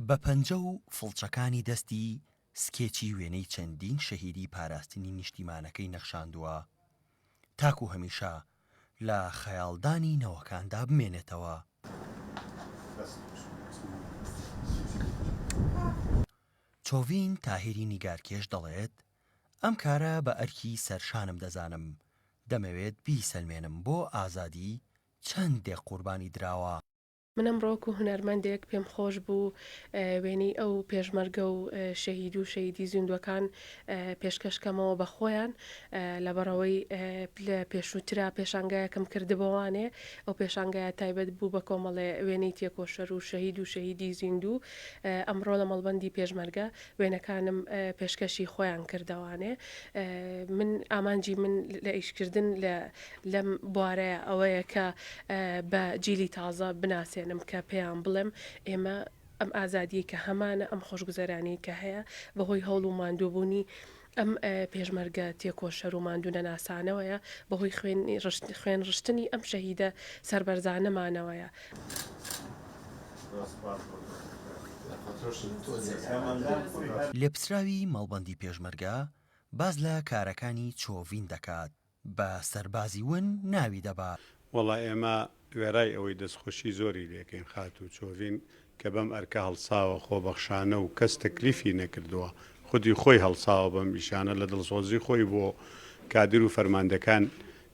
بە پەنجە و فڵچەکانی دەستی سکێچی وێنەی چەندین شەهیدی پاراستنی نیشتیمانەکەی نەخشاندووە تاکو هەمیشە لە خەیاڵدانی نەوەکاندا بمێنێتەوە. چۆڤین تاهیری نیگارکێش دەڵێت ئەم کارە بە ئەرکی سەرشانم دەزانم دەمەوێت بیسەلمێنم بۆ ئازادی چەندێک قوربانی دراوە. منم ڕۆک و هونەرمەندێک پێم خۆش بوو وێنەی ئەو پێشمەرگە و شەهید و شەیدی زیندوەکان پێشکەشکەمەوە بە خۆیان لەبەرەوەی لە پێشووترا پێشانگایەکەم کردبەوانێ ئەو پێشانگایە تایبەت بوو بە کۆمەڵێ وێنەی تێکۆشەر و شەهید و شەهیدی زیندوو ئەمڕۆ لە مەڵبەندی پێشمەرگە وێنەکانم پێشکەشی خۆیان کردوانێ من ئامانجی من لە ئیشکردن لەم بوارەیە ئەوەیە کە بە جیلی تازە بناسێن کە پێیان بڵێم ئێمە ئەم ئازادی کە هەمانە ئەم خۆشگوزەرانی کە هەیە بەهۆی هەوڵ و ماندووبوونی ئەم پێشمەرگە تێکۆشەر و ماندوونە ناسانەوەیە بەهۆی خوێن ڕشتنی ئەم شەهیدە سربەرزانەمانەوەیە. لێپسراوی مەڵبەندی پێشمەرگە باز لە کارەکانی چۆڤین دەکات بە سەربازی ون ناوی دەبات. وەڵا ئێمە وێرای ئەوەی دەستخۆشی زۆری لێکەین خات و چۆڤین کە بەم ئەرکە هەڵساوە خۆبەخشانە و کەس تەکلیفی نەکردووە خودی خۆی هەڵساوە بەم ئیشانە لە دڵسۆزی خۆی بۆ کادر و فەرماندەکان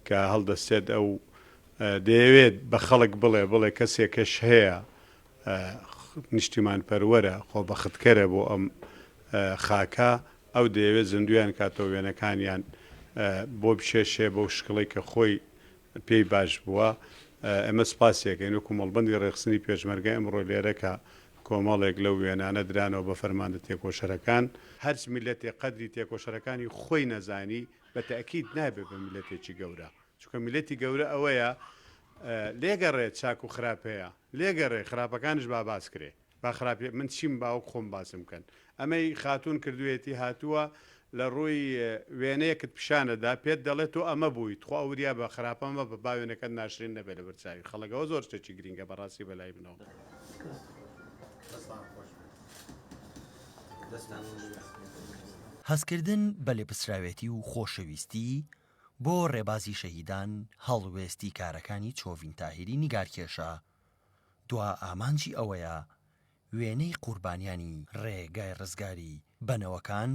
کە هەڵدەستێت ئەو دەیەوێت بە خەڵک بڵێ کەسێکەش هەیە نیشتیمان پەروەرە خۆبەختکەرە بۆ ئەم خاکە ئەو دەیەوێت زیندویان کاتەوە وێنەکانیان بۆ بشێشێ بۆ شکڵی کە خۆی پێی باش بووە. ئەمە سپاسێکەین وەکو مەڵبەندی ڕێخستنی پێشمەرگە ئەمڕۆ لێرەکە کۆمەڵێک لەو وێنانە درانەوە بە فەرماندە تێکۆشەرەکان هەرچ میلەتێ قەدری تێکۆشەرەکانی خۆی نەزانی بە تەئکید نابێت بە میلەتێکی گەورە چونکە میلەتی گەورە ئەوەیە لێگەڕێت چاک و خراپەیە لێگەڕێ خراپەکانش با باس کرێ با خراپێ من چیم باوەک خۆم باسم بکەن ئەمەی خاتون کردوێتی هاتووە لە ڕووی وێنەیەکت پیشانەدا پێت دەڵێت تۆ ئەمە بوویت خۆ ئەوریا بە خراپەمە بە باوێنەکەت ناشرین نەبێت لە بەرچاوی خەڵکەوە زۆر شتێکی گرینگە بەڕاستی بەلای بنەوە. هەستکردن بە لێپسراوێتی و خۆشەویستی بۆ ڕێبازی شەهیدان هەڵوێستی کارەکانی چۆڤین تاهیری نیگارکێشە دوا ئامانجی ئەوەیە وێنەی قوربانیانی ڕێگای ڕزگاری بەنەوەکان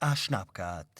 ئاشنا بکات.